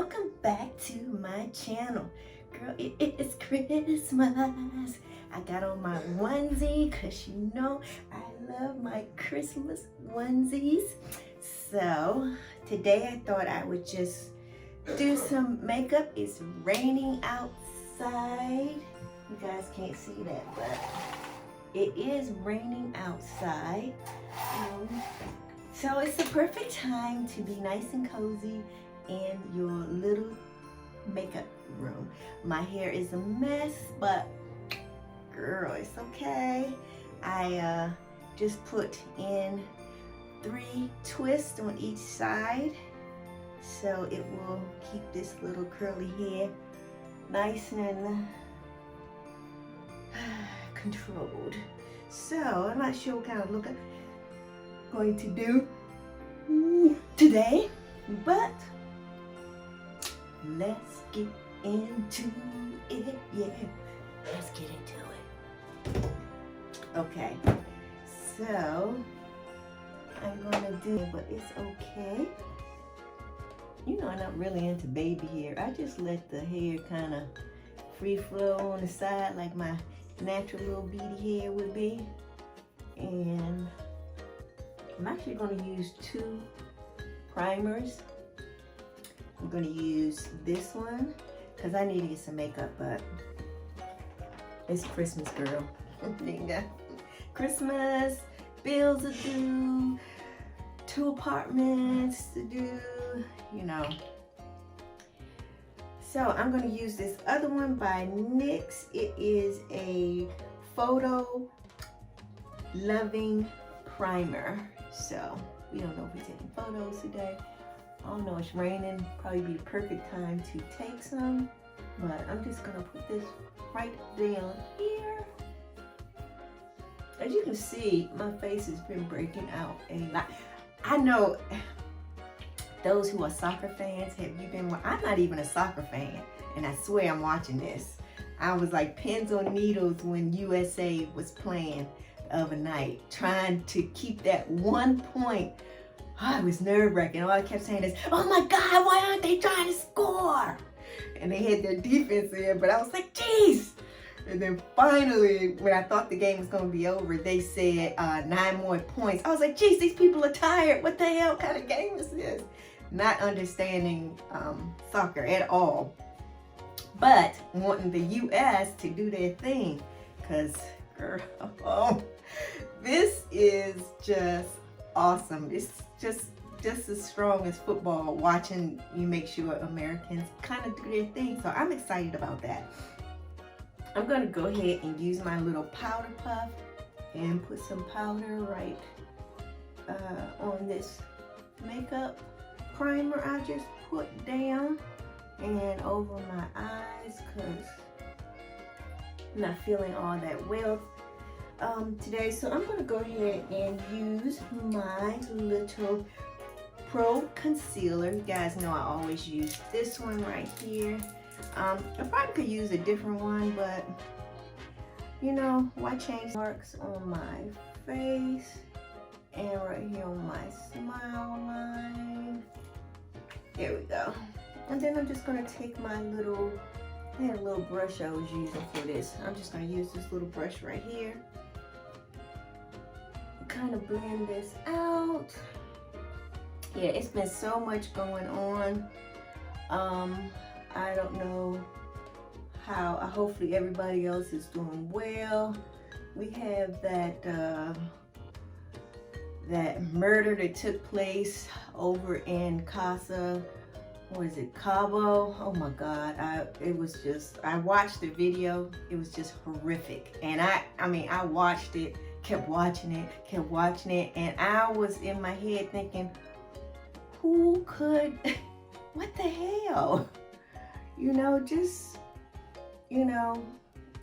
welcome back to my channel. Girl, it is Christmas. I got on my onesie because you know I love my Christmas onesies. So today I thought I would just do some makeup. It's raining outside. You guys can't see that, but it is raining outside. So it's the perfect time to be nice and cozy in your little makeup room. My hair is a mess, but girl, it's okay. I just put in 3 twists on each side, so it will keep this little curly hair nice and controlled. So I'm not sure what kind of look I'm going to do today, but let's get into it. Yeah, let's get into it. Okay, so I'm gonna do it, but it's okay. You know, I'm not really into baby hair. I just let the hair kind of free flow on the side like my natural little beady hair would be. And I'm actually going to use 2 primers. I'm going to use this one because I need to get some makeup, but it's Christmas, girl. Christmas, bills to do, 2 apartments to do, you know. So I'm going to use this other one by NYX. It is a photo loving primer. So we don't know if we're taking photos today. I don't know, it's raining. Probably be the perfect time to take some. But I'm just gonna put this right down here. As you can see, my face has been breaking out a lot. I know those who are soccer fans, I'm not even a soccer fan, and I swear I'm watching this. I was like pins on needles when USA was playing the other night, trying to keep that 1 point. Oh, it was nerve-wracking. All I kept saying is, oh my God, why aren't they trying to score? And they had their defense in, but I was like, geez. And then finally, when I thought the game was going to be over, they said 9 more points. I was like, geez, these people are tired. What the hell kind of game is this? Not understanding soccer at all, but wanting the U.S. to do their thing, because girl, this is just awesome. It's just as strong as football, watching you make sure Americans kind of do their thing. So I'm excited about that. I'm going to go ahead and use my little powder puff and put some powder right on this makeup primer I just put down and over my eyes because I'm not feeling all that well today. So I'm going to go ahead and use my little Pro Concealer. You guys know I always use this one right here. I probably could use a different one, but you know, why change? Marks on my face and right here on my smile line. There we go. And then I'm just going to take my little, I had a little brush I was using for this. I'm just going to use this little brush right here. Kind of blend this out. Yeah, it's been so much going on. I don't know how, hopefully everybody else is doing well. We have that murder that took place over in Casa, what is it, Cabo? Oh my God, I watched the video. It was just horrific. And I mean, I watched it, kept watching it, and I was in my head thinking, who could, what the hell? You know, just, you know,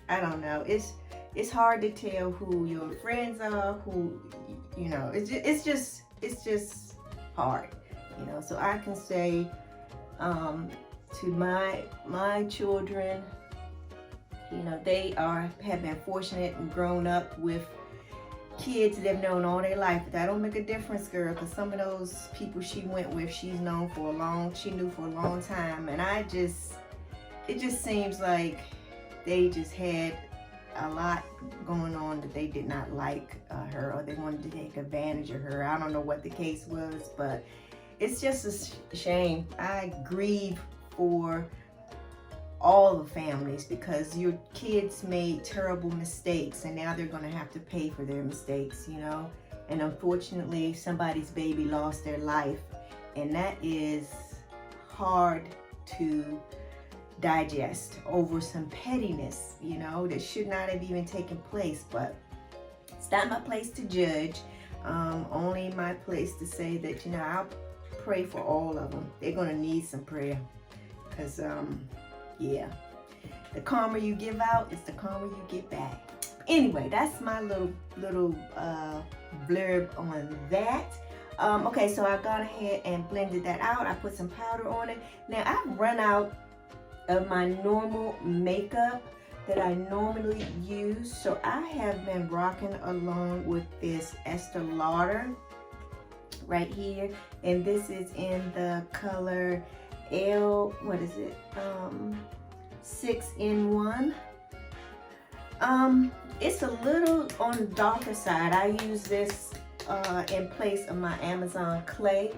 I don't know. It's hard to tell who your friends are, who, you know, it's just hard, you know. So I can say to my children, you know, they have been fortunate and grown up with kids they've known all their life. But that don't make a difference, girl, because some of those people she went with, she knew for a long time. And it just seems like they just had a lot going on that they did not like her, or they wanted to take advantage of her. I don't know what the case was, but it's just a shame. I grieve for all the families because your kids made terrible mistakes and now they're going to have to pay for their mistakes, you know. And unfortunately, somebody's baby lost their life, and that is hard to digest over some pettiness, you know, that should not have even taken place. But it's not my place to judge, only my place to say that, you know, I'll pray for all of them. They're gonna need some prayer, because yeah, the karma you give out is the karma you get back. Anyway, that's my little blurb on that. Okay, so I've gone ahead and blended that out. I put some powder on it. Now I've run out of my normal makeup that I normally use, so I have been rocking along with this Estee Lauder right here, and this is in the color L, what is it, 6-in-1. It's a little on the darker side. I use this in place of my Amazon Clay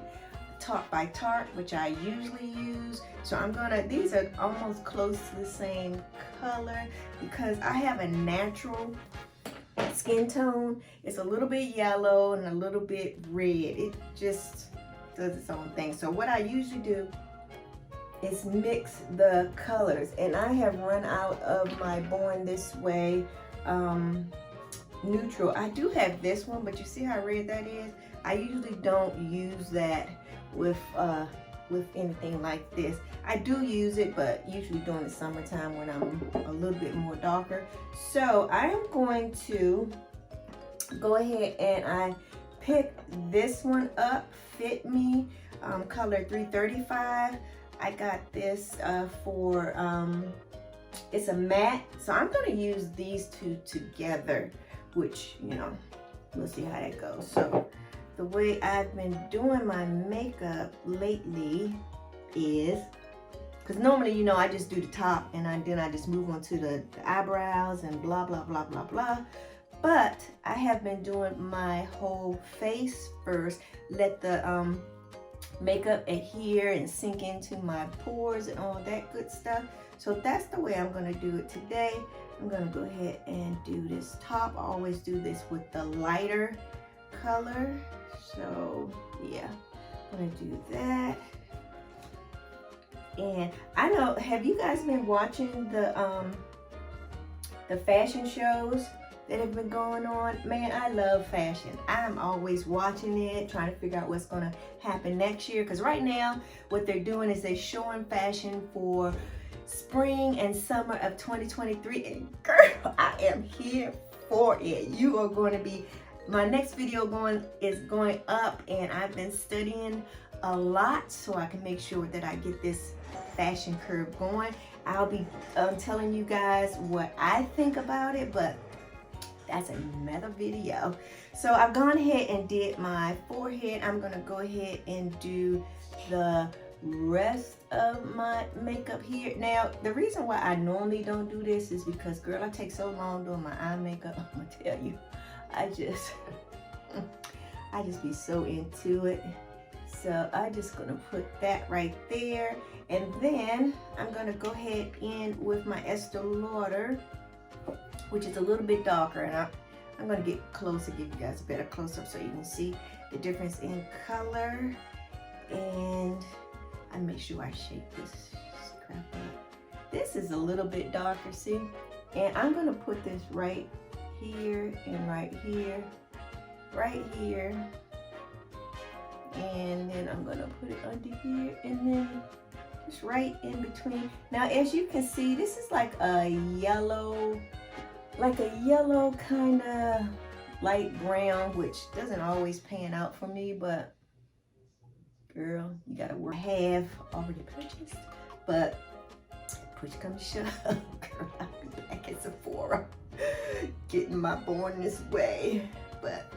Tarte by Tarte, which I usually use. So these are almost close to the same color because I have a natural skin tone. It's a little bit yellow and a little bit red. It just does its own thing. So what I usually do is mix the colors, and I have run out of my Born This Way neutral. I do have this one, but you see how red that is? I usually don't use that with anything like this. I do use it, but usually during the summertime when I'm a little bit more darker. So I am going to go ahead and I pick this one up, Fit Me, color 335. I got this for, it's a matte, so I'm gonna use these two together, which, you know, we'll see how that goes. So the way I've been doing my makeup lately is, because normally, you know, I just do the top and then I just move on to the eyebrows and blah, blah, blah, blah, blah. But I have been doing my whole face first, let the makeup adhere and sink into my pores and all that good stuff. So that's the way I'm gonna do it today. I'm gonna go ahead and do this top. I always do this with the lighter color. So yeah, I'm gonna do that. And I know, have you guys been watching the fashion shows that have been going on? Man, I love fashion. I'm always watching it, trying to figure out what's gonna happen next year. Because right now, what they're doing is they're showing fashion for spring and summer of 2023. And girl, I am here for it. You are going to be, my next video is going up, and I've been studying a lot so I can make sure that I get this fashion curve going. I'll be telling you guys what I think about it, but that's another video. So I've gone ahead and did my forehead. I'm gonna go ahead and do the rest of my makeup here. Now, the reason why I normally don't do this is because, girl, I take so long doing my eye makeup. I'm gonna tell you, I just be so into it. So I'm just gonna put that right there. And then I'm gonna go ahead in with my Estee Lauder, which is a little bit darker. And I'm gonna get closer, give you guys a better close-up so you can see the difference in color. And I make sure I shape this crap up. This is a little bit darker, see? And I'm gonna put this right here and right here, right here. And then I'm gonna put it under here and then just right in between. Now, as you can see, this is like a yellow kind of light brown, which doesn't always pan out for me, but girl, you gotta work. I have already purchased, but push come to shove, girl, I'll be back at Sephora getting my Born This Way But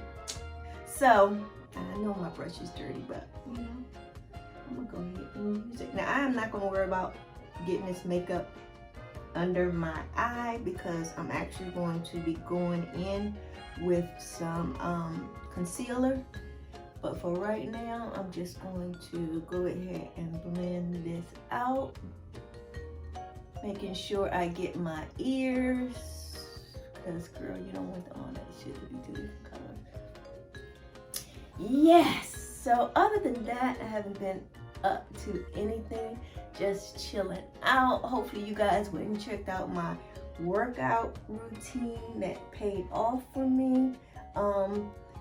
so I know my brush is dirty, but you know, I'm gonna go ahead and use it. Now I'm not gonna worry about getting this makeup under my eye because I'm actually going to be going in with some concealer. But for right now, I'm just going to go ahead and blend this out, making sure I get my ears, because girl, you don't want all that shit to be two different colors. Yes, so other than that, I haven't been up to anything, just chilling out. Hopefully you guys went and checked out my workout routine that paid off for me.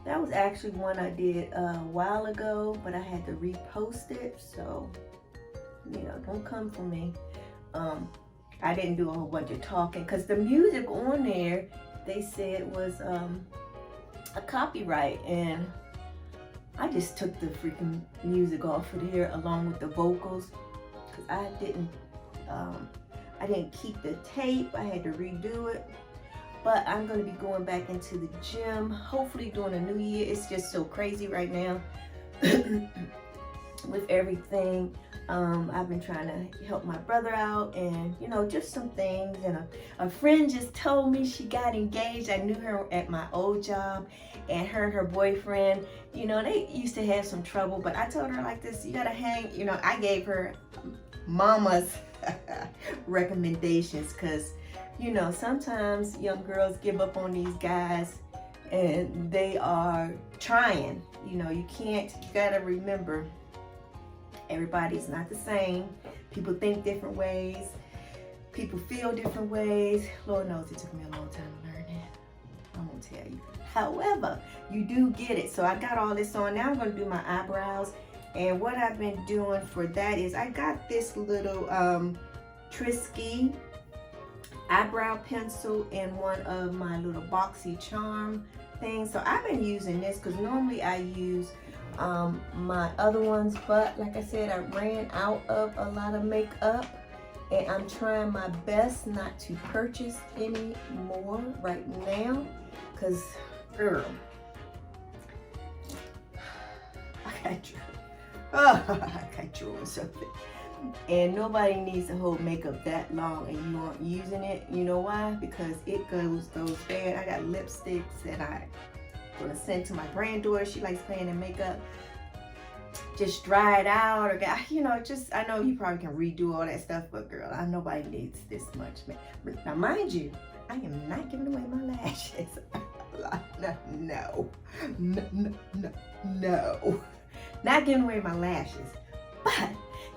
That was actually one I did a while ago, but I had to repost it, so you know, don't come for me. I didn't do a whole bunch of talking because the music on there, they said was a copyright, and I just took the freaking music off of there along with the vocals because I didn't keep the tape. I had to redo it. But I'm going to be going back into the gym, hopefully during the new year. It's just so crazy right now with everything. I've been trying to help my brother out and, you know, just some things. And a friend just told me she got engaged. I knew her at my old job, and her and her boyfriend, you know, they used to have some trouble. But I told her like this, you got to hang, you know, I gave her mama's recommendations because, you know, sometimes young girls give up on these guys and they are trying. You know, you gotta remember, everybody's not the same. People think different ways. People feel different ways. Lord knows it took me a long time to learn that. I won't tell you. However, you do get it. So I got all this on. Now I'm gonna do my eyebrows. And what I've been doing for that is I got this little Trisky eyebrow pencil in one of my little boxy charm things. So I've been using this because normally I use my other ones, but like I said, I ran out of a lot of makeup and I'm trying my best not to purchase any more right now because girl, I got drawing something. And nobody needs to hold makeup that long and you aren't using it. You know why? Because it goes bad. I got lipsticks that I'm gonna send to my granddaughter. She likes playing in makeup. Just dry it out or you know, just, I know you probably can redo all that stuff, but girl, nobody needs this much makeup. Now mind you, I am not giving away my lashes. No. Not giving away my lashes, but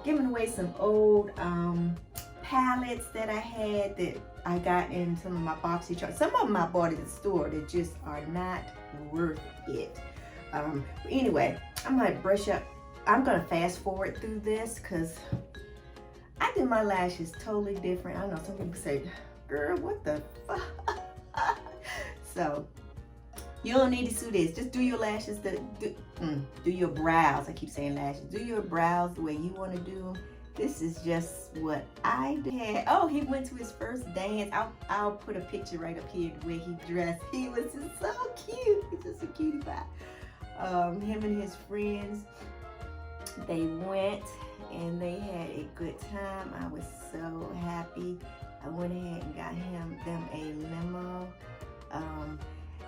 giving away some old palettes that I had that I got in some of my boxy charts. Some of them I bought at the store that just are not worth it. Anyway, I'm gonna brush up. I'm gonna fast forward through this because I did my lashes totally different. I know some people say, girl, what the fuck? So you don't need to do this. Just do your lashes, do your brows. I keep saying lashes. Do your brows the way you want to do them. This is just what I did. Oh, he went to his first dance. I'll put a picture right up here the way he dressed. He was just so cute. He's just a cutie pie. Him and his friends, they went and they had a good time. I was so happy. I went ahead and got them a limo.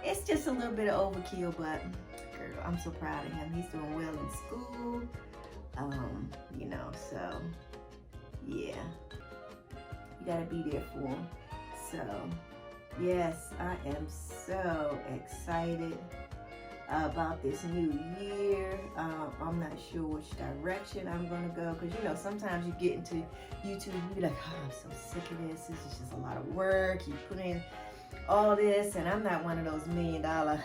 It's just a little bit of overkill, but girl, I'm so proud of him. He's doing well in school. You know, so yeah, you gotta be there for him. So yes, I am so excited about this new year. I'm not sure which direction I'm gonna go, because you know, sometimes you get into YouTube, you be like, oh, I'm so sick of this. This is just a lot of work. You put in all this, and I'm not one of those $1 million. I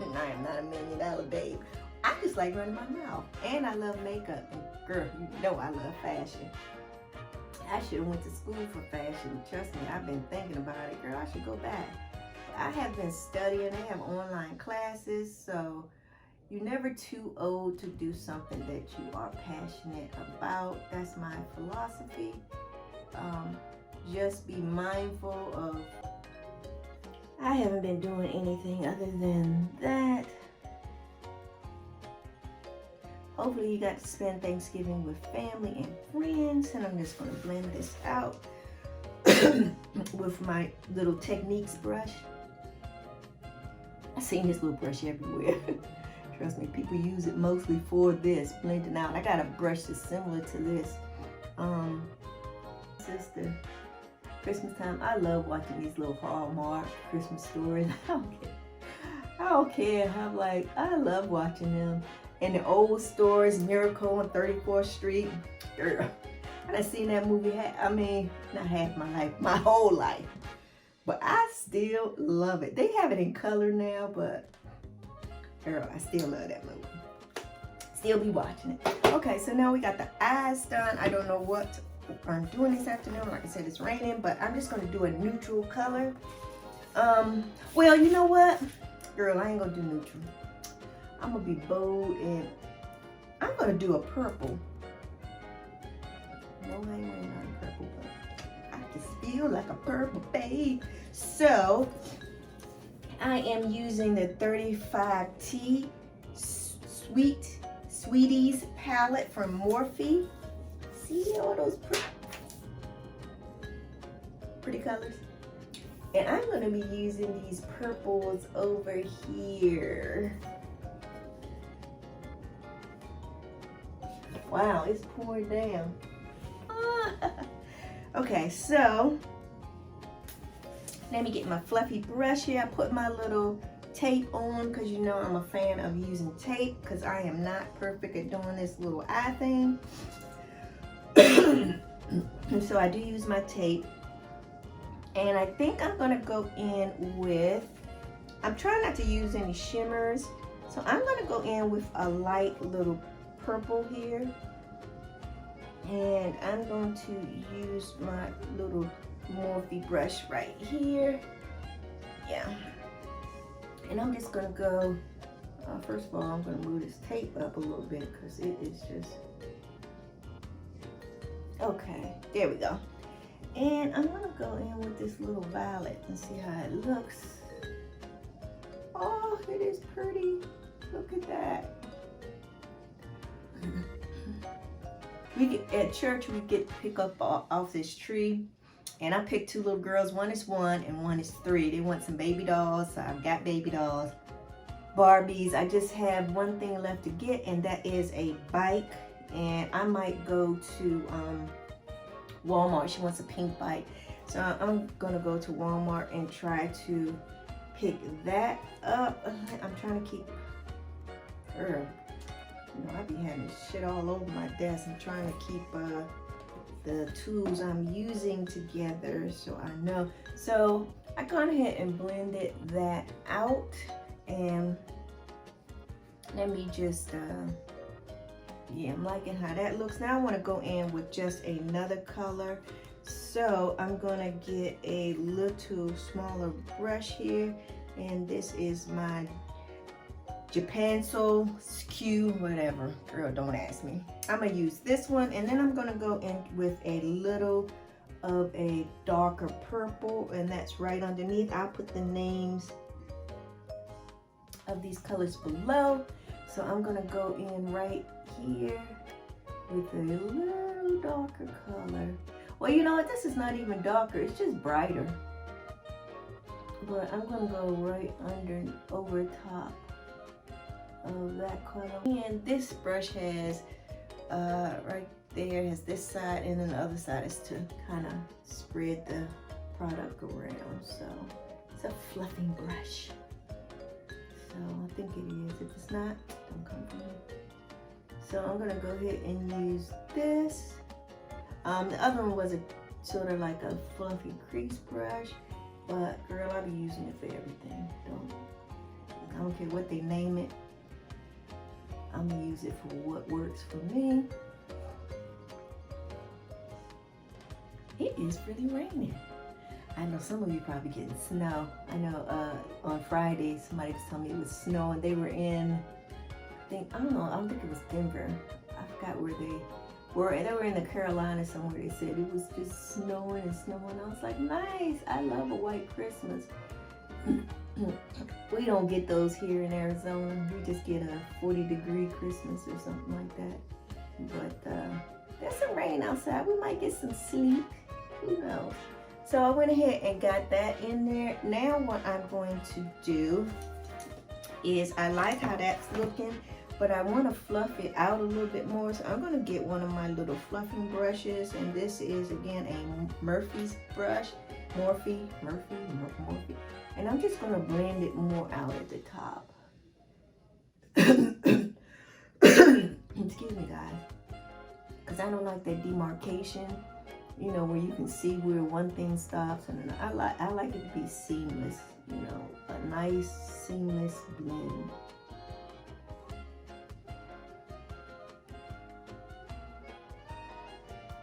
am not a $1 million babe. I just like running my mouth, and I love makeup. And girl, you know I love fashion. I should have went to school for fashion. Trust me, I've been thinking about it. Girl, I should go back. I have been studying. They have online classes, so you're never too old to do something that you are passionate about. That's my philosophy. Just be mindful of, I haven't been doing anything other than that. Hopefully you got to spend Thanksgiving with family and friends, and I'm just gonna blend this out with my little Techniques brush. I've seen this little brush everywhere. Trust me, people use it mostly for this, blending out. I got a brush that's similar to this. Sister, Christmas time, I love watching these little Hallmark Christmas stories. I don't care. I'm like, I love watching them. And the old stores, Miracle on 34th Street. Girl, I done seen that movie, not half my life, my whole life. But I still love it. They have it in color now, but girl, I still love that movie. Still be watching it. Okay, so now we got the eyes done. I don't know what I'm doing this afternoon. Like I said, it's raining, but I'm just gonna do a neutral color. Well, you know what? Girl, I ain't gonna do neutral. I'm gonna be bold and I'm gonna do a purple. No, I ain't wearing no purple, but I just feel like a purple babe. So I am using the 35T Sweeties palette from Morphe. See all those pretty colors? And I'm gonna be using these purples over here. Wow, it's pouring down. Okay, so let me get my fluffy brush here. I put my little tape on because you know I'm a fan of using tape because I am not perfect at doing this little eye thing. So I do use my tape. And I think I'm gonna go in with, I'm trying not to use any shimmers. So I'm gonna go in with a light little purple here. And I'm going to use my little Morphe brush right here. Yeah. And I'm just gonna go, first of all, I'm gonna move this tape up a little bit because it is just, okay, there we go. And I'm gonna go in with this little violet and see how it looks. Oh, it is pretty. Look at that. At church, we get to pick up off this tree. And I picked two little girls. One is 1 and one is 3. They want some baby dolls, so I've got baby dolls. Barbies, I just have one thing left to get, and that is a bike. And I might go to Walmart. She wants a pink bike. So I'm gonna go to Walmart and try to pick that up. I'm trying to keep her. You know, I be having shit all over my desk. I'm trying to keep the tools I'm using together so I know. So I gone ahead and blended that out, and let me just yeah, I'm liking how that looks. Now I want to go in with just another color, so I'm gonna get a little smaller brush here, and this is my Japanso skew, whatever. Girl, don't ask me. I'm gonna use this one, and then I'm gonna go in with a little of a darker purple, and that's right underneath. I'll put the names of these colors below. So I'm gonna go in right here with a little darker color. Well, you know what? This is not even darker. It's just brighter. But I'm gonna go right over top of that color. And this brush has right there has this side, and then the other side is to kind of spread the product around. So it's a fluffing brush. So I think it is. If it's not, don't come for me. So I'm gonna go ahead and use this. The other one was a sort of like a fluffy crease brush, but girl, I'll be using it for everything. I don't care what they name it. I'm gonna use it for what works for me. It is really raining. I know some of you probably getting snow. I know on Friday somebody was telling me it was snowing. They were in, I don't think it was Denver. I forgot where they were. They were in the Carolinas somewhere. They said it was just snowing and snowing. I was like, nice. I love a white Christmas. We don't get those here in Arizona. We just get a 40-degree Christmas or something like that. But there's some rain outside. We might get some sleep. Who knows? So I went ahead and got that in there. Now what I'm going to do is, I like how that's looking, but I want to fluff it out a little bit more. So I'm going to get one of my little fluffing brushes, and this is again a Murphy's brush. Morphe. And I'm just going to blend it more out at the top. Excuse me, guys. Because I don't like that demarcation, you know, where you can see where one thing stops. And I like it to be seamless, you know, a nice seamless blend.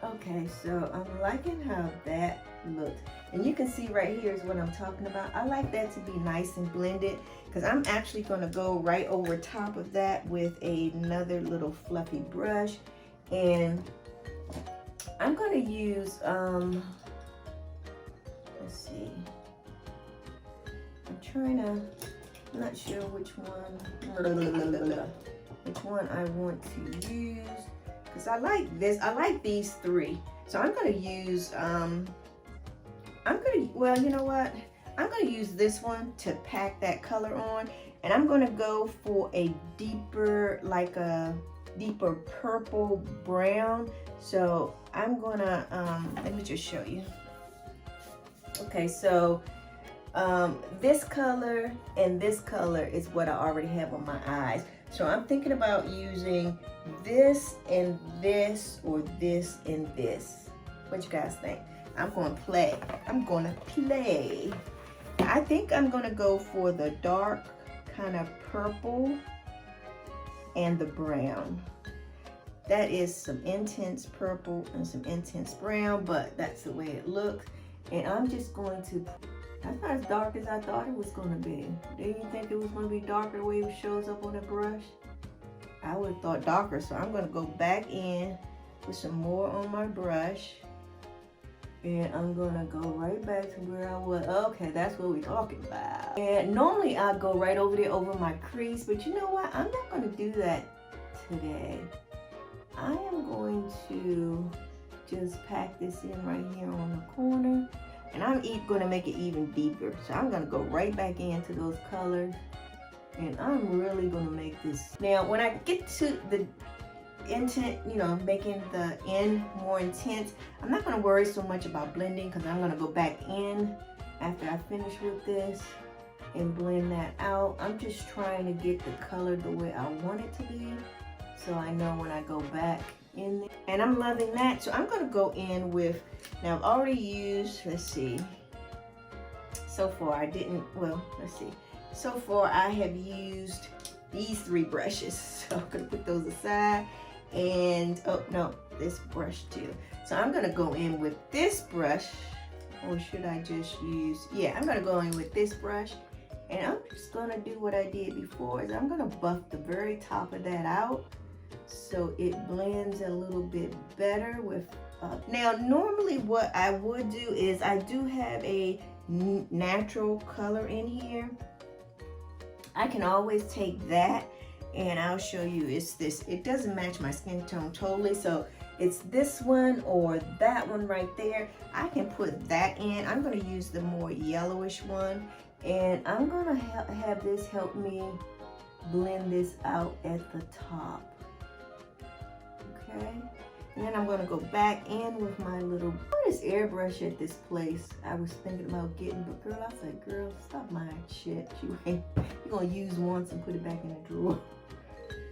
Okay, so I'm liking how that looks. And you can see right here is what I'm talking about. I like that to be nice and blended, because I'm actually going to go right over top of that with another little fluffy brush. And I'm going to use, let's see. I'm not sure which one I want to use. Because I like this, I like these three. So I'm going to use, well, you know what? I'm going to use this one to pack that color on. And I'm going to go for a deeper, like a deeper purple brown. So I'm going to, let me just show you. Okay, so this color and this color is what I already have on my eyes. So I'm thinking about using this and this, or this and this. What you guys think? I'm going to play. I think I'm going to go for the dark kind of purple and the brown. That is some intense purple and some intense brown, but that's the way it looks. And I'm just going to, that's not as dark as I thought it was going to be. Didn't you think it was going to be darker the way it shows up on the brush? I would have thought darker, so I'm going to go back in with some more on my brush. And I'm going to go right back to where I was. Okay, that's what we're talking about. And normally I'll go right over there over my crease, but you know what? I'm not going to do that today. I am going to just pack this in right here on the corner. And I'm going to make it even deeper. So I'm going to go right back into those colors. And I'm really going to make this. Now, when I get to the intent, you know, making the end more intense, I'm not going to worry so much about blending, because I'm going to go back in after I finish with this and blend that out. I'm just trying to get the color the way I want it to be, so I know when I go back in there. And I'm loving that. So I'm going to go in with, now I've already used, let's see, so far I didn't, well, let's see. So far I have used these three brushes. So I'm going to put those aside. And, oh no, this brush too. So I'm going to go in with this brush. Or should I just use, yeah, I'm going to go in with this brush. And I'm just going to do what I did before. Is I'm going to buff the very top of that out, so it blends a little bit better with, now normally what I would do is, I do have a natural color in here. I can always take that, and I'll show you, it's this, it doesn't match my skin tone totally, so it's this one or that one right there. I can put that in. I'm going to use the more yellowish one, and I'm going to have this help me blend this out at the top. Okay, and then I'm going to go back in with my little, this airbrush at this place I was thinking about getting, but girl, I said, girl, stop my shit. You're going to use once and put it back in the drawer.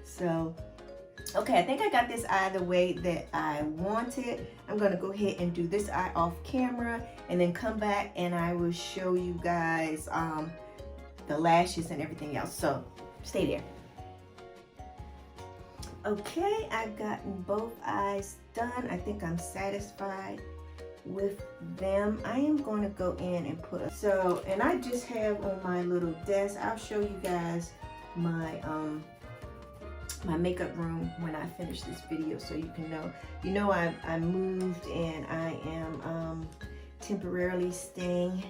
So, okay, I think I got this eye the way that I wanted. I'm going to go ahead and do this eye off camera, and then come back and I will show you guys the lashes and everything else. So, stay there. Okay, I've gotten both eyes done. I think I'm satisfied with them. I am going to go in and put a, so, and I just have on my little desk, I'll show you guys my my makeup room when I finish this video, so you can know. You know, I moved, and I am temporarily staying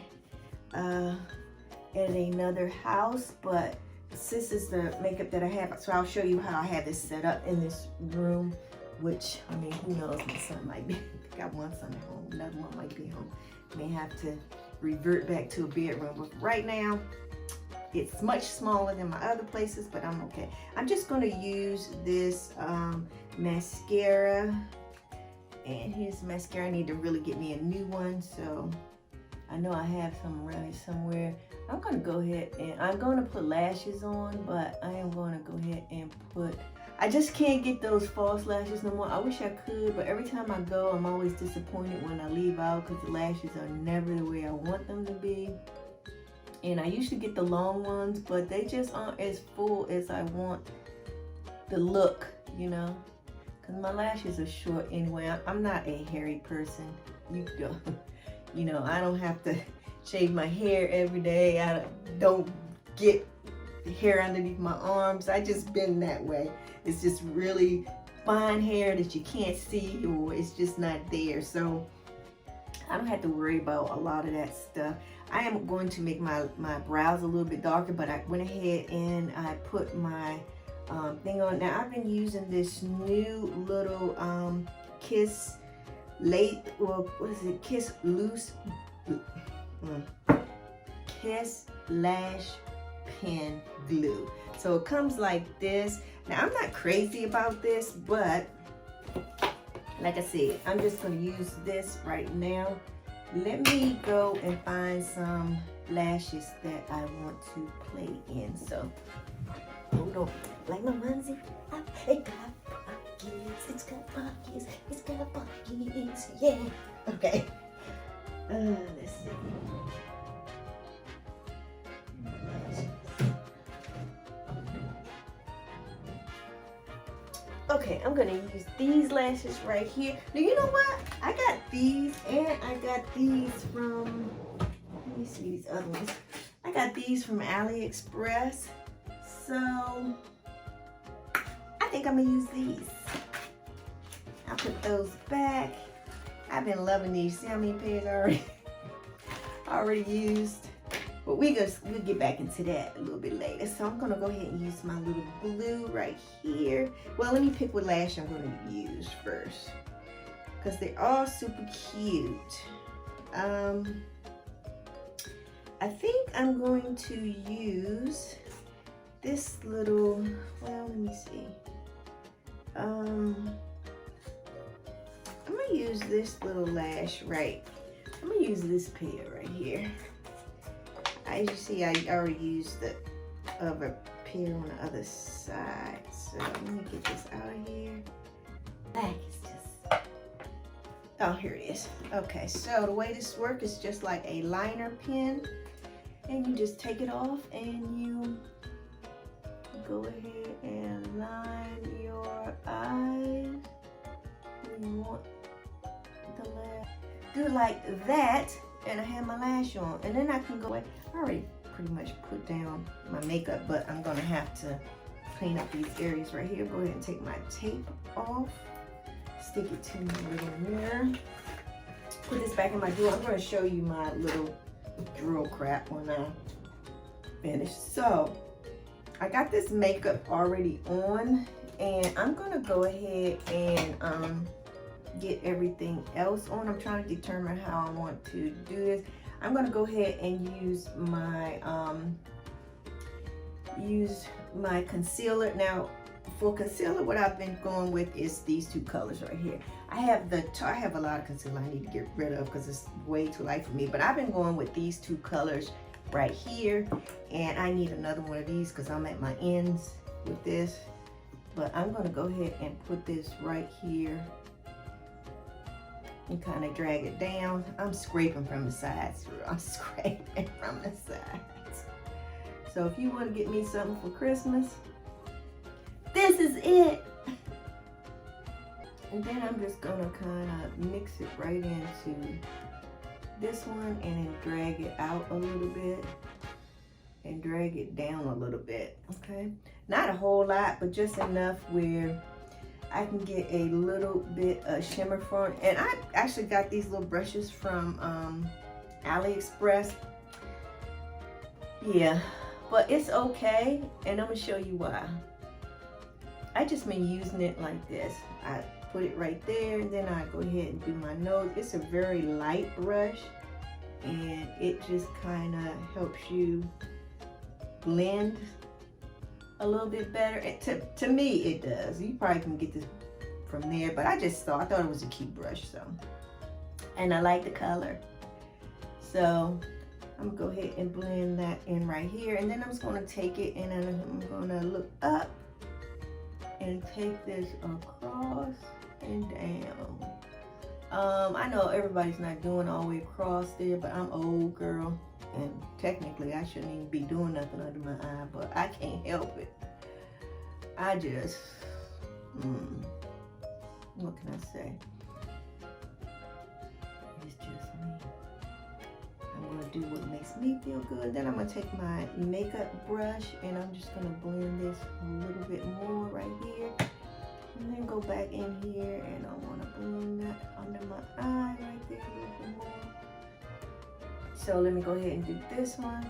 at another house, but this is the makeup that I have. So I'll show you how I have this set up in this room, which, I mean, who knows, my son might be, I got one son at home, another one might be home. May have to revert back to a bedroom, but right now, it's much smaller than my other places, but I'm okay. I'm just gonna use this mascara, and here's the mascara. I need to really get me a new one, so I know I have some around here somewhere. I'm gonna go ahead and I'm gonna put lashes on, but I am gonna go ahead and I just can't get those false lashes no more. I wish I could, but every time I go, I'm always disappointed when I leave out because the lashes are never the way I want them to be. And I usually get the long ones, but they just aren't as full as I want the look, you know? Because my lashes are short anyway. I'm not a hairy person. You know, I don't have to shave my hair every day. I don't get hair underneath my arms. I just been that way. It's just really fine hair that you can't see, or it's just not there. So I don't have to worry about a lot of that stuff. I am going to make my brows a little bit darker, but I went ahead and I put my thing on. Now I've been using this new little Kiss Lash Pen glue. So it comes like this. Now I'm not crazy about this, but like I said, I'm just going to use this right now. Let me go and find some lashes that I want to play in. So hold on, like my onesie. It got pockets. It's got pockets. It's got pockets. Yeah. Okay. Let's see. Okay, I'm gonna use these lashes right here. Now you know what? I got these and I got these from, let me see these other ones. I got these from AliExpress. So I think I'm gonna use these. I'll put those back. I've been loving these. See how many pairs I already used? But we'll get back into that a little bit later. So I'm gonna go ahead and use my little glue right here. Well, let me pick what lash I'm gonna use first, because they're all super cute. I think I'm going to use this little, well, let me see. I'm gonna use this little lash right. I'm gonna use this pair right here. As you see, I already used the other pair on the other side. So let me get this out of here. Back is just, oh, here it is. Okay, so the way this works is just like a liner pen. And you just take it off and you go ahead and line your eyes. You want the lash. Do like that. And I have my lash on, and then I can go away. I already pretty much put down my makeup, but I'm gonna have to clean up these areas right here. Go ahead and take my tape off, stick it to my little mirror, put this back in my drawer. I'm gonna show you my little drawer crap when I finish. So I got this makeup already on, and I'm gonna go ahead and get everything else on. I'm trying to determine how I want to do this. I'm going to go ahead and use my concealer. Now for concealer, what I've been going with is these two colors right here. I have a lot of concealer I need to get rid of because it's way too light for me, but I've been going with these two colors right here, and I need another one of these because I'm at my ends with this. But I'm going to go ahead and put this right here and kind of drag it down. I'm scraping from the sides. I'm scraping from the sides. So if you want to get me something for Christmas, this is it. And then I'm just gonna kind of mix it right into this one and then drag it out a little bit and drag it down a little bit, okay? Not a whole lot, but just enough where I can get a little bit of shimmer from it. And I actually got these little brushes from AliExpress. Yeah, but it's okay, and I'm gonna show you why. I just been using it like this. I put it right there, and then I go ahead and do my nose. It's a very light brush, and it just kind of helps you blend a little bit better. To me, it does. You probably can get this from there, but I thought it was a cute brush, so. And I like the color. So I'm gonna go ahead and blend that in right here, and then I'm just gonna take it and I'm gonna look up and take this across and down. I know everybody's not doing all the way across there, but I'm old girl, and technically I shouldn't even be doing nothing under my eye, but I can't help it. I just, what can I say? It's just me. I'm gonna do what makes me feel good. Then I'm gonna take my makeup brush and I'm just gonna blend this a little bit more right here. And then go back in here and I wanna blend that under my eye right there a little bit more. So let me go ahead and do this one.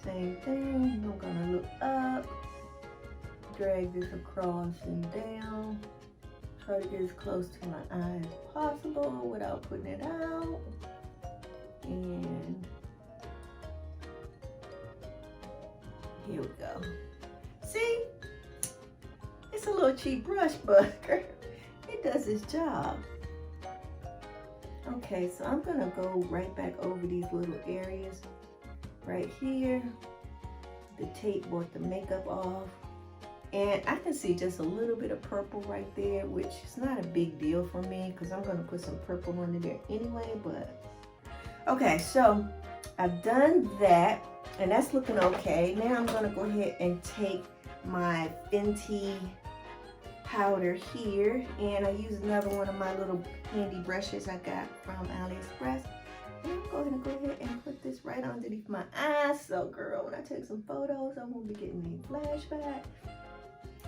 Same thing, I'm gonna look up, drag this across and down. Try to get as close to my eye as possible without putting it out. And here we go. See? It's a little cheap brush, but it does its job. Okay, so I'm gonna go right back over these little areas. Right here, the tape brought the makeup off. And I can see just a little bit of purple right there, which is not a big deal for me because I'm gonna put some purple under there anyway, but. Okay, so I've done that and that's looking okay. Now I'm gonna go ahead and take my Fenty powder here, and I use another one of my little handy brushes I got from AliExpress. And I'm go ahead and put this right underneath my eyes. So girl, when I take some photos, I won't be getting any flashback.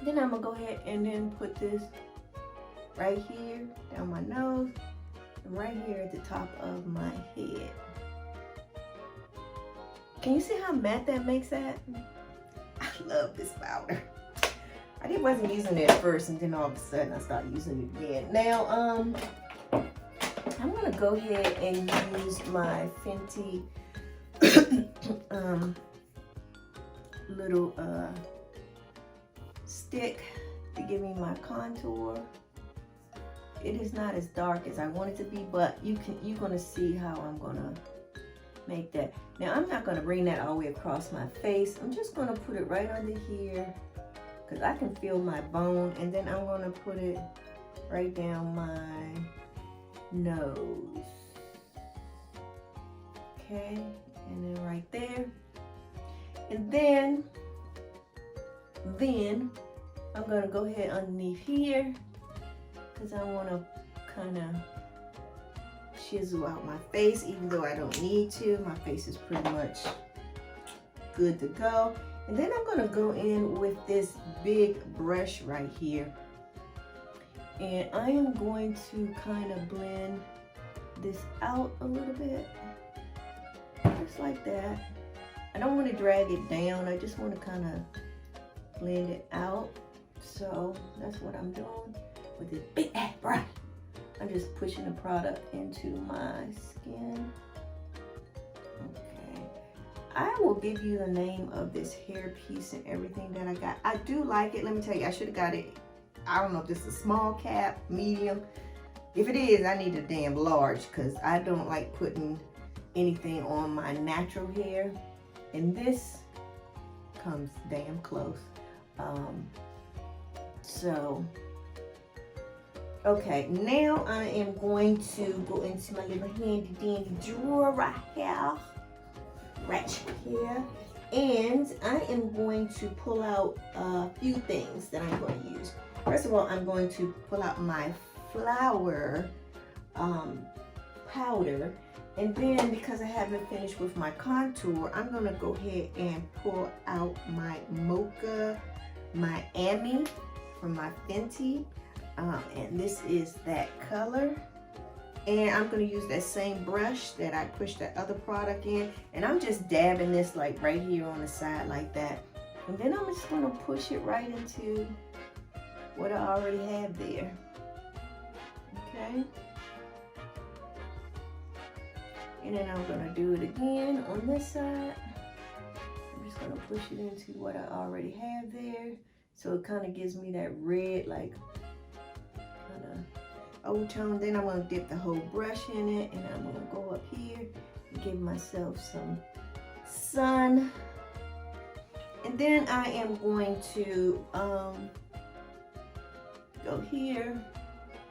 Then I'm gonna go ahead and then put this right here down my nose and right here at the top of my head. Can you see how matte that makes that? I love this powder. I wasn't using it at first, and then all of a sudden I started using it again. Now, I'm gonna go ahead and use my Fenty little stick to give me my contour. It is not as dark as I want it to be, but you're gonna see how I'm gonna make that. Now I'm not gonna bring that all the way across my face. I'm just gonna put it right under here because I can feel my bone, and then I'm gonna put it right down my nose. Okay, and then right there. And then I'm gonna go ahead underneath here because I want to kind of chisel out my face, even though I don't need to. My face is pretty much good to go. And then I'm gonna go in with this big brush right here, and I am going to kind of blend this out a little bit, just like that. I don't want to drag it down, I just want to kind of blend it out. So that's what I'm doing with this big ass brush. I'm just pushing the product into my skin. Okay. I will give you the name of this hair piece and everything that I got. I do like it. Let me tell you, I should have got it. I don't know if this is a small cap, medium. If it is, I need a damn large because I don't like putting anything on my natural hair. And this comes damn close. Okay, now I am going to go into my little handy dandy drawer right here. Right here. And I am going to pull out a few things that I'm going to use. First of all, I'm going to pull out my flower powder. And then, because I haven't finished with my contour, I'm going to go ahead and pull out my Mocha Miami from my Fenty. And this is that color. And I'm going to use that same brush that I pushed that other product in. And I'm just dabbing this like right here on the side like that. And then I'm just going to push it right into what I already have there. Okay. And then I'm going to do it again on this side. I'm just going to push it into what I already have there. So it kind of gives me that red, like, kind of overtone. Then I'm going to dip the whole brush in it. And I'm going to go up here and give myself some sun. And then I am going to go here,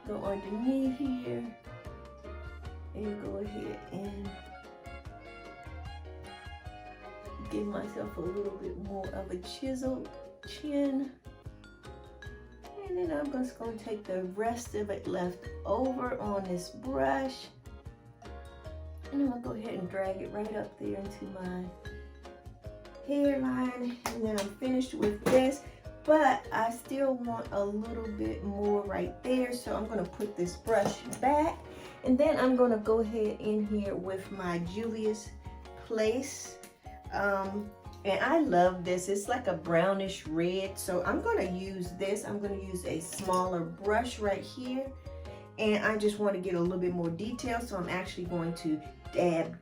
go underneath here, and go ahead and give myself a little bit more of a chiseled chin. And then I'm just going to take the rest of it left over on this brush. And I'm going to go ahead and drag it right up there into my hairline. And then I'm finished with this. But I still want a little bit more right there. So I'm going to put this brush back. And then I'm going to go ahead in here with my Julius Place. And I love this. It's like a brownish red. So I'm going to use this. I'm going to use a smaller brush right here. And I just want to get a little bit more detail. So I'm actually going to dab,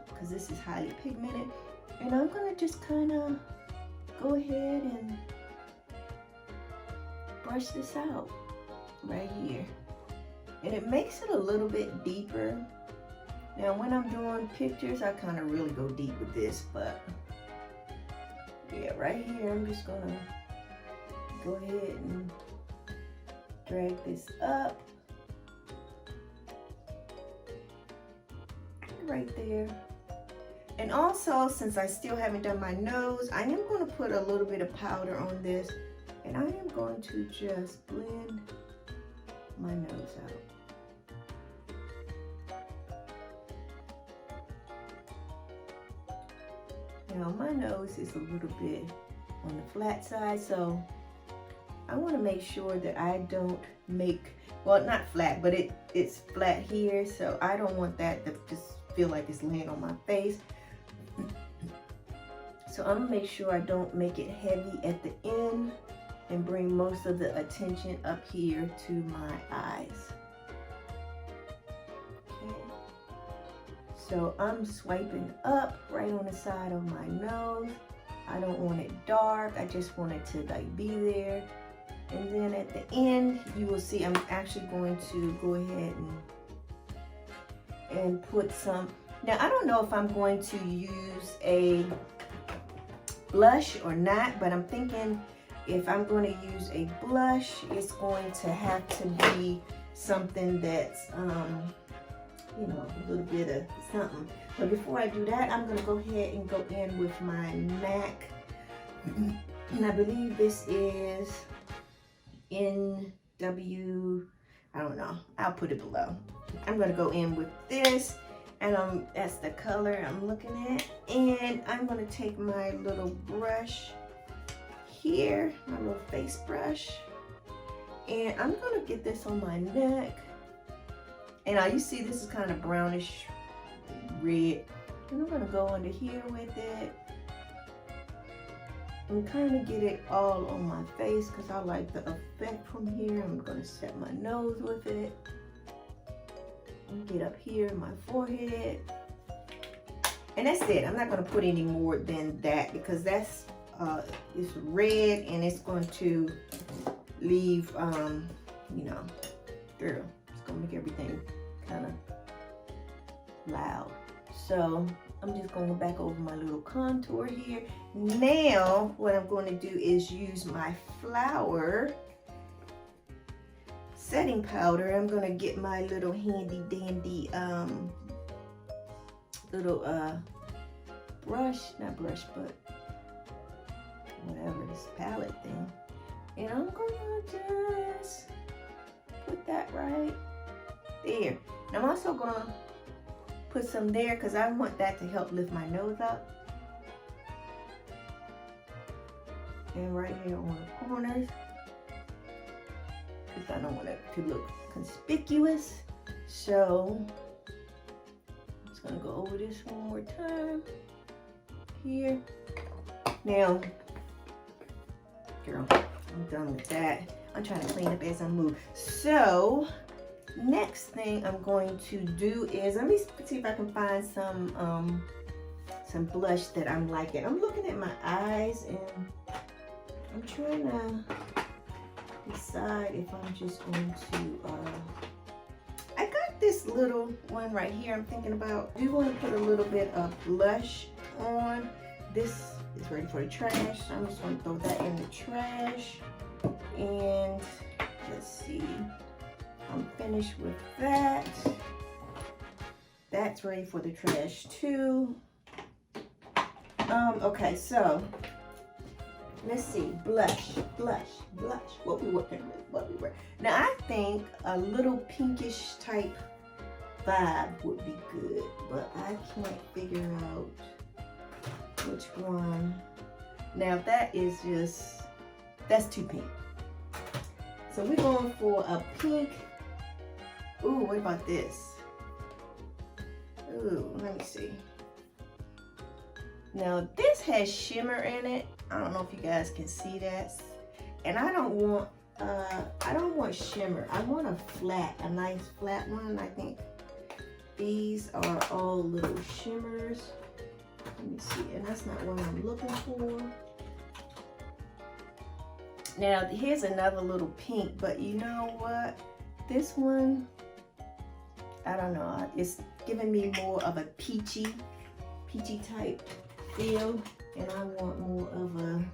because this is highly pigmented. And I'm going to just kind of go ahead and brush this out right here. And it makes it a little bit deeper. Now when I'm doing pictures, I kind of really go deep with this, but yeah, right here, I'm just gonna go ahead and drag this up right there. And also, since I still haven't done my nose, I am going to put a little bit of powder on this, and I am going to just blend my nose out. Now my nose is a little bit on the flat side, so I want to make sure that I don't make, well, not flat, but it's flat here, so I don't want that to just feel like it's laying on my face. So I'm gonna make sure I don't make it heavy at the end and bring most of the attention up here to my eyes. Okay. So I'm swiping up right on the side of my nose. I don't want it dark. I just want it to like be there. And then at the end, you will see I'm actually going to go ahead and put some. Now I don't know if I'm going to use a blush or not, but I'm thinking if I'm going to use a blush, it's going to have to be something that's, you know, a little bit of something. But before I do that, I'm going to go ahead and go in with my MAC. And I believe this is NW, I don't know. I'll put it below. I'm going to go in with this. And that's the color I'm looking at. And I'm going to take my little brush here, my little face brush. And I'm going to get this on my neck. And you see this is kind of brownish red. And I'm going to go under here with it. And kind of get it all on my face because I like the effect from here. I'm going to set my nose with it. Get up here in my forehead, and that's it. I'm not going to put any more than that because that's it's red and it's going to leave you know, girl, it's going to make everything kind of loud. So I'm just going to go back over my little contour here. Now what I'm going to do is use my flower setting powder. I'm gonna get my little handy dandy little brush, not brush, but whatever, this palette thing. And I'm gonna just put that right there. And I'm also gonna put some there because I want that to help lift my nose up. And right here on the corners, because I don't want it to look conspicuous. So I'm just gonna go over this one more time here. Now, girl, I'm done with that. I'm trying to clean up as I move. So next thing I'm going to do is, let me see if I can find some blush that I'm liking. I'm looking at my eyes and I'm trying to decide if I'm just going to, I got this little one right here I'm thinking about. I do want to put a little bit of blush on. This is ready for the trash, so I'm just going to throw that in the trash. And let's see, I'm finished with that. That's ready for the trash too. Okay, so let's see, blush. What we working with, Now I think a little pinkish type vibe would be good, but I can't figure out which one. Now that is just, that's too pink. So we're going for a pink. Ooh, what about this? Ooh, let me see. Now this has shimmer in it. I don't know if you guys can see that. And I don't want shimmer. I want a nice flat one. I think these are all little shimmers. Let me see, and that's not what I'm looking for. Now here's another little pink, but you know what? This one, I don't know. It's giving me more of a peachy type feel, and I want more of a.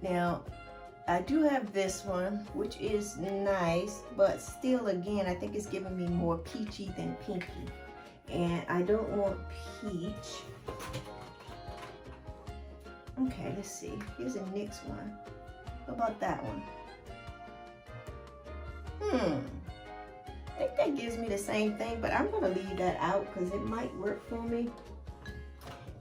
Now, I do have this one, which is nice, but still, again, I think it's giving me more peachy than pinky, and I don't want peach. Okay, let's see. Here's a NYX one. What about that one? I think that gives me the same thing, but I'm gonna leave that out because it might work for me.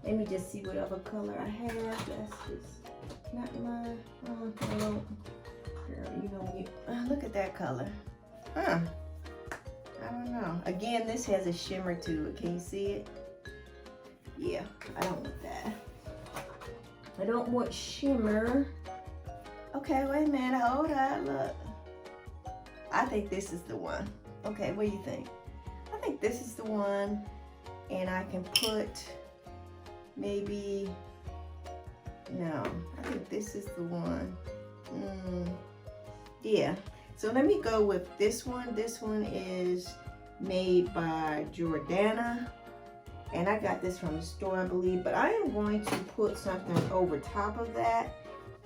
Let me just see what other color I have. That's just not my, girl, you know, look at that color. I don't know. Again, this has a shimmer to it. Can you see it? Yeah, I don't want that. I don't want shimmer. Okay, wait a minute, hold up, look. I think this is the one. Okay, what do you think? I think this is the one, and I can put maybe, no, I think this is the one. Yeah, so let me go with this one. This one is made by Jordana, and I got this from the store, I believe, but I am going to put something over top of that,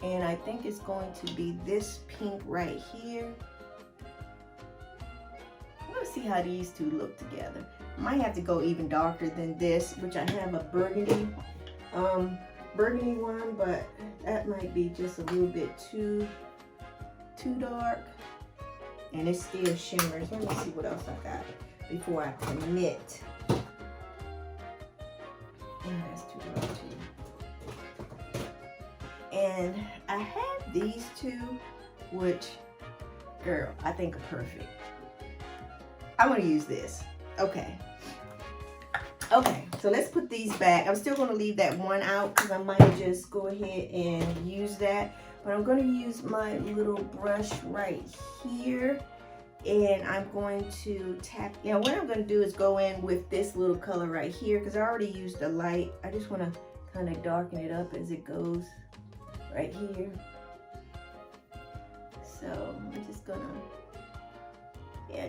and I think it's going to be this pink right here. Let's see how these two look together. Might have to go even darker than this, which I have a burgundy one, but that might be just a little bit too dark, and it still shimmers. Let me see what else I got before I commit. That's too dark too. And I have these two, which, girl, I think are perfect. I want to use this. Okay, so let's put these back. I'm still going to leave that one out because I might just go ahead and use that. But I'm going to use my little brush right here. And I'm going to tap. Now what I'm going to do is go in with this little color right here because I already used the light. I just want to kind of darken it up as it goes right here. So I'm just going to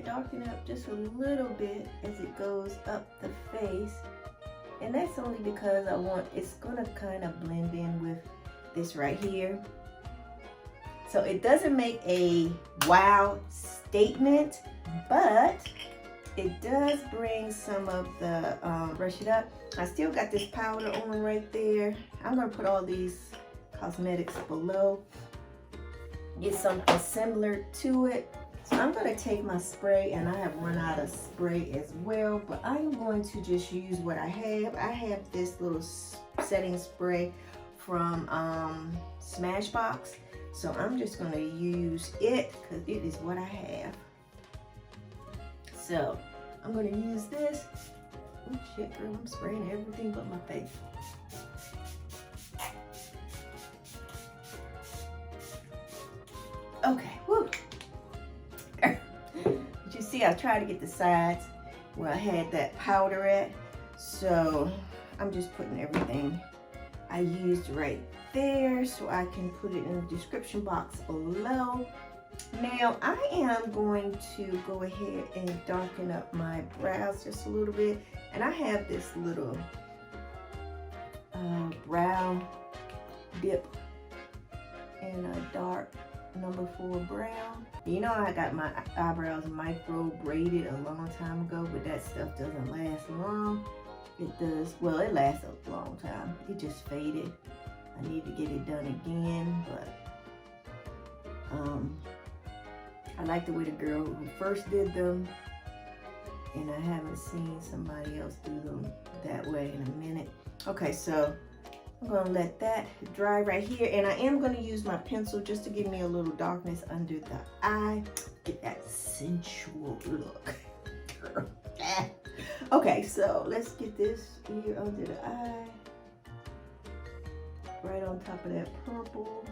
darken up just a little bit as it goes up the face, and that's only because I want it's gonna kind of blend in with this right here, so it doesn't make a wow statement, but it does bring some of the brush it up. I still got this powder on right there. I'm gonna put all these cosmetics below, get something similar to it. So I'm going to take my spray, and I have run out of spray as well, but I am going to just use what I have. I have this little setting spray from Smashbox, so I'm just going to use it because it is what I have. So I'm gonna use this. Oh shit, girl, I'm spraying everything but my face. Okay, woo. But you see, I tried to get the sides where I had that powder at. So I'm just putting everything I used right there so I can put it in the description box below. Now I am going to go ahead and darken up my brows just a little bit. And I have this little brow dip in a dark number 4 brown. You know, I got my eyebrows micro braided a long time ago, but that stuff doesn't last long. It does, well, it lasts a long time. It just faded. I need to get it done again, but I like the way the girl who first did them, and I haven't seen somebody else do them that way in a minute. Okay, so I'm gonna let that dry right here, and I am gonna use my pencil just to give me a little darkness under the eye. Get that sensual look. Okay, so let's get this here under the eye. Right on top of that purple.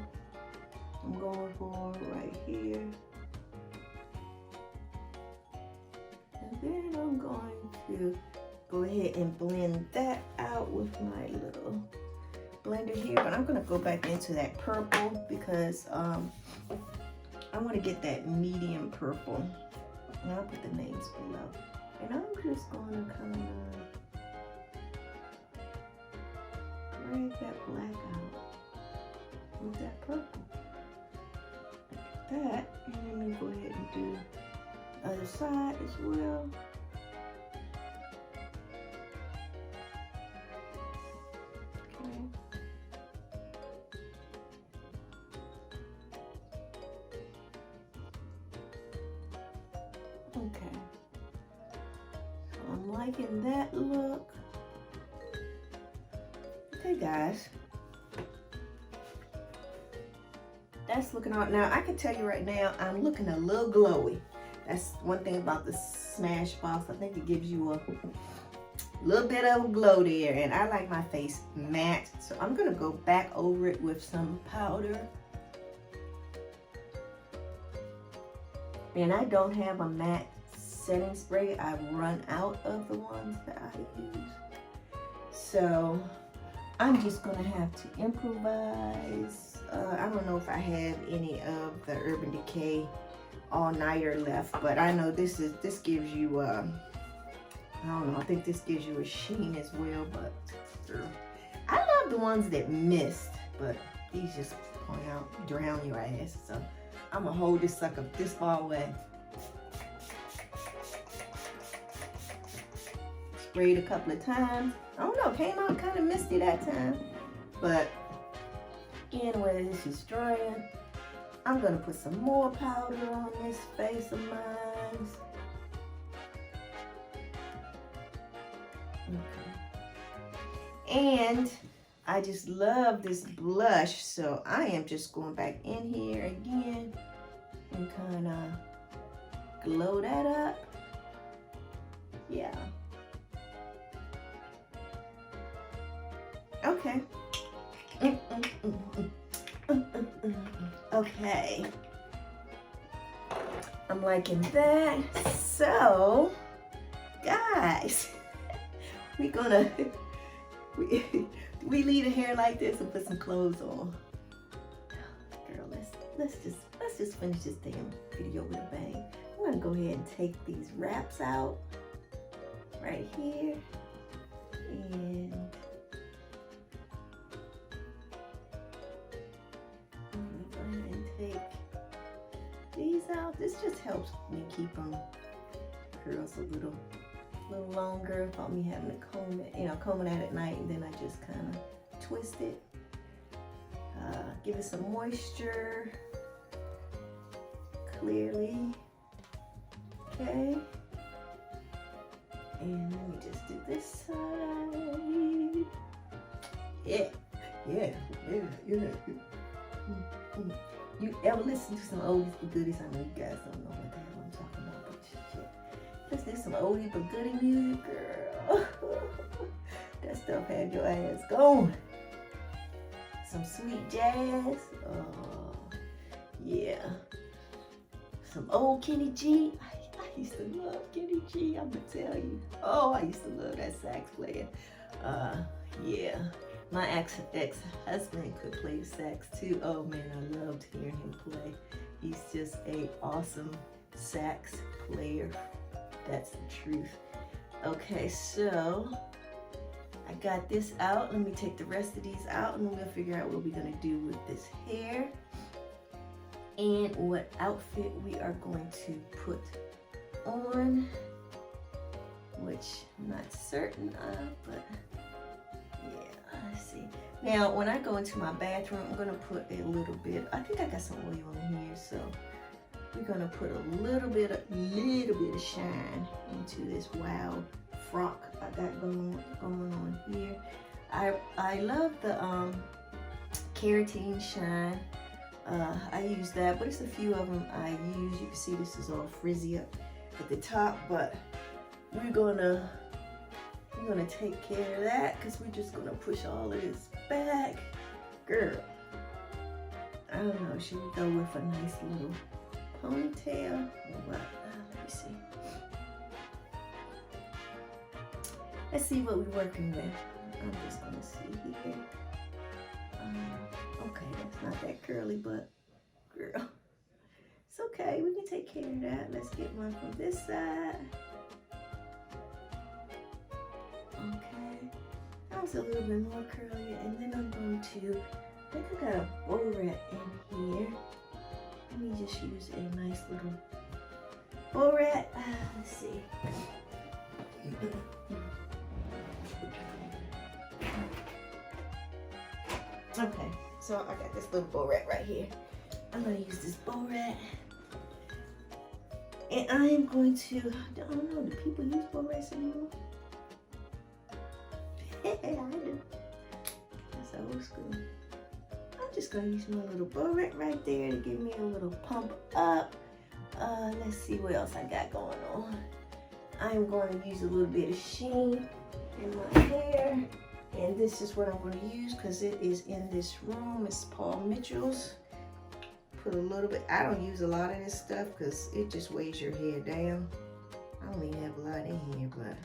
I'm going for right here. And then I'm going to go ahead and blend that out with my little blender here. But I'm going to go back into that purple because I want to get that medium purple. And I'll put the names below. And I'm just going to kind of drag that black out with that purple. Like that. And then we go ahead and do the other side as well. Okay. So I'm liking that look. Okay, guys. That's looking out. Now, I can tell you right now, I'm looking a little glowy. That's one thing about the Smashbox. I think it gives you a little bit of a glow there. And I like my face matte. So I'm going to go back over it with some powder. And I don't have a matte setting spray. I've run out of the ones that I use. So I'm just going to have to improvise. I don't know if I have any of the Urban Decay all-nighter left, but I know this gives you I don't know, I think this gives you a sheen as well, but I love the ones that mist, but these just point out, drown your ass. So I'm gonna hold this sucker this far away. Sprayed a couple of times. I don't know, came out kind of misty that time, but anyway, this is drying. I'm gonna put some more powder on this face of mine. Okay. And I just love this blush, so I am just going back in here again and kind of glow that up. Yeah. Okay. Okay. I'm liking that. So, guys, we leave the hair like this and put some clothes on. Girl, let's just finish this damn video with a bang. I'm gonna go ahead and take these wraps out right here, and I'm gonna go ahead and take these out. This just helps me keep them curls a little longer without me having to comb it, combing it at night, and then I just kind of twist it. Give it some moisture clearly. Okay. And let me just do this side. Yeah. You ever listen to some oldies but goodies? I know you guys don't know what the hell I'm talking about, but shit. What's this, some oldie but goodie music, girl? That stuff had your ass going. Some sweet jazz. Oh, yeah. Some old Kenny G. I used to love Kenny G, I'm gonna tell you. Oh, I used to love that sax player. Yeah. My ex-husband could play the sax too. Oh man, I loved hearing him play. He's just an awesome sax player. That's the truth. Okay, so I got this out. Let me take the rest of these out and we'll figure out what we're gonna do with this hair and what outfit we are going to put on, which I'm not certain of, but yeah, let's see. Now, when I go into my bathroom, I'm gonna put a little bit, I think I got some oil in here, so we're gonna put a little bit of shine into this wild frock I got going on here. I love the keratin shine. I use that, but it's a few of them I use. You can see this is all frizzy up at the top, but we're gonna take care of that because we're just gonna push all of this back. Girl, I don't know, should we go with a nice little ponytail or what? Let me see. Let's see what we're working with. I'm just gonna see here. Okay, that's not that curly, but girl, it's okay. We can take care of that. Let's get one from this side. Okay, that was a little bit more curly, and then I'm going to, I think I got a bow rat in here. Let me just use a nice little bow rat. Let's see. Okay, so I got this little bow rat right here. I'm gonna use this bow rat. And I am going to, I don't know, do people use bow rats anymore? Yeah, I do. That's old school. I'm just gonna use my little bow rat right there to give me a little pump up. Let's see what else I got going on. I'm going to use a little bit of sheen in my hair. And this is what I'm going to use because it is in this room. It's Paul Mitchell's. Put a little bit. I don't use a lot of this stuff because it just weighs your hair down. I don't even have a lot in here, but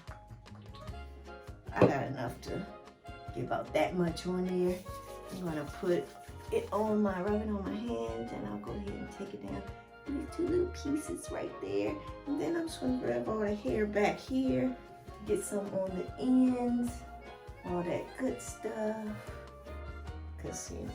I got enough to give out that much on there. I'm going to put it on my, rub it on my hands, and I'll go ahead and take it down. These two little pieces right there. And then I'm just going to grab all the hair back here. Get some on the ends. All that good stuff, cause you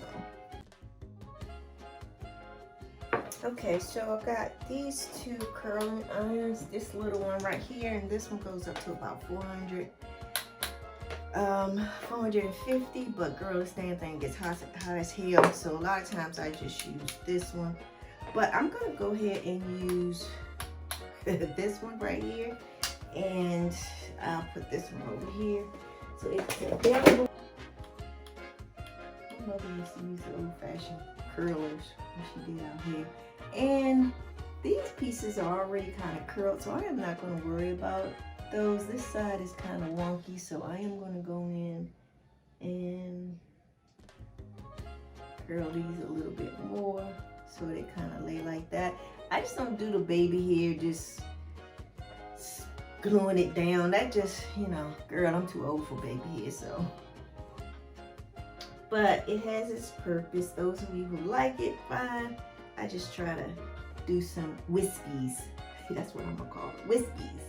know. Okay, so I got these two curling irons. This little one right here, and this one goes up to about 450. But girl, this damn thing gets hot as hell. So a lot of times I just use this one. But I'm gonna go ahead and use this one right here, and I'll put this one over here. So it's available. My mother used to use the old-fashioned curlers when she did our hair. And these pieces are already kind of curled, so I am not going to worry about those. This side is kind of wonky, so I am going to go in and curl these a little bit more so they kind of lay like that. I just don't do the baby hair, just gluing it down. That just, you know, girl, I'm too old for baby hair, so. But it has its purpose. Those of you who like it, fine. I just try to do some wispies. That's what I'm gonna call it, wispies.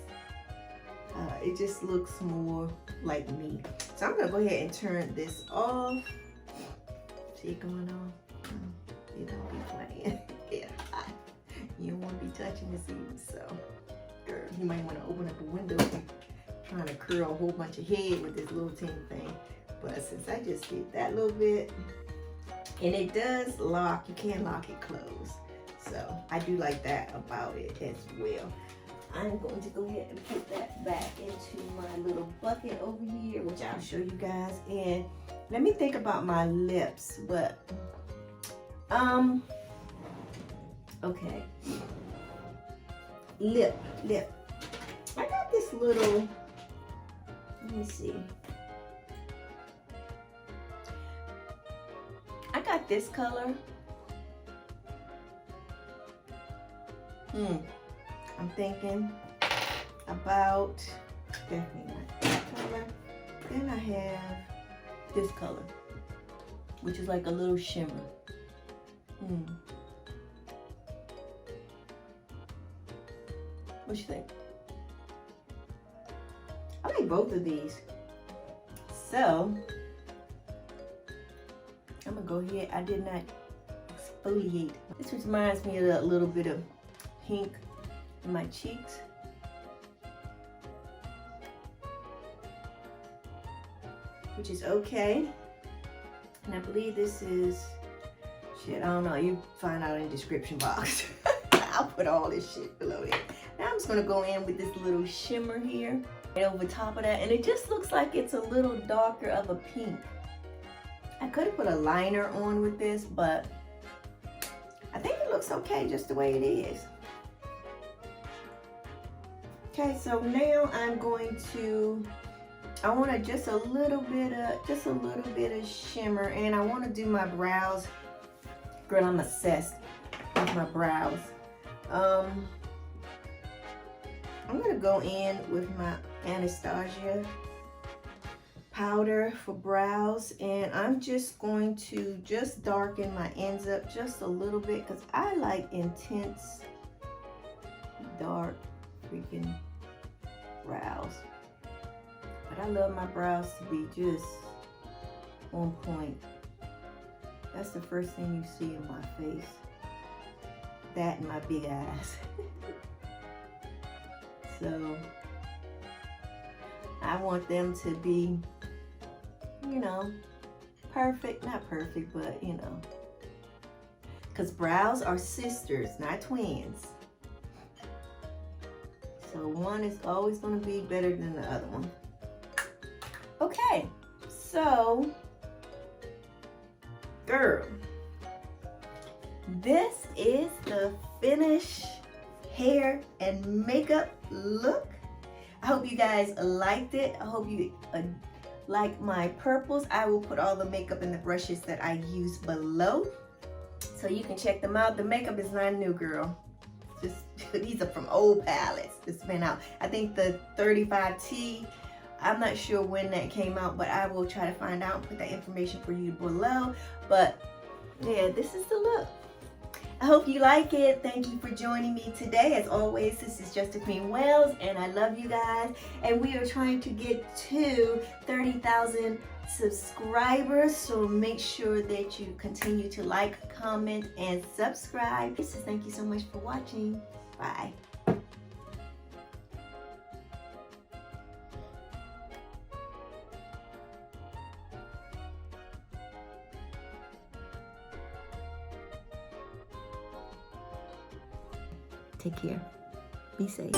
It just looks more like me. So I'm gonna go ahead and turn this off. See it going on? It don't be playing. Yeah, you don't want to be touching this either, so. Girl, you might want to open up a window and trying to curl a whole bunch of hair with this little teeny thing. But since I just did that little bit, and it does lock, you can lock it closed. So I do like that about it as well. I'm going to go ahead and put that back into my little bucket over here, which I'll show you guys. And let me think about my lips, but okay. Lip. I got this little, let me see. I got this color. I'm thinking about definitely not that color. Then I have this color, which is like a little shimmer. What you think? I like both of these. So I'm gonna go ahead. I did not exfoliate. This reminds me of a little bit of pink in my cheeks. Which is okay. And I believe this is, shit, I don't know, you find out in the description box. I'll put all this shit below it. Now I'm just gonna go in with this little shimmer here and over top of that, and it just looks like it's a little darker of a pink. I could have put a liner on with this, but I think it looks okay just the way it is. Okay, so now I'm going to, I want just a little bit of shimmer, and I want to do my brows. Girl, I'm obsessed with my brows. I'm gonna go in with my Anastasia powder for brows, and I'm just going to just darken my ends up just a little bit because I like intense dark freaking brows. But I love my brows to be just on point. That's the first thing you see in my face. That and my big eyes. So I want them to be, you know, perfect. Not perfect, but you know. Because brows are sisters, not twins. So one is always going to be better than the other one. Okay, so, girl, this is the finished hair and makeup look. I hope you guys liked it. I hope you like my purples. I will put all the makeup and the brushes that I use below, so you can check them out. The makeup is not new, girl. Just these are from old palettes. It's been out. I think the 35T, I'm not sure when that came out, but I will try to find out and put that information for you below. But yeah, this is the look. I hope you like it. Thank you for joining me today. As always, this is Josephine Wells, and I love you guys. And we are trying to get to 30,000 subscribers, so make sure that you continue to like, comment, and subscribe. So thank you so much for watching. Bye. Take care. Be safe.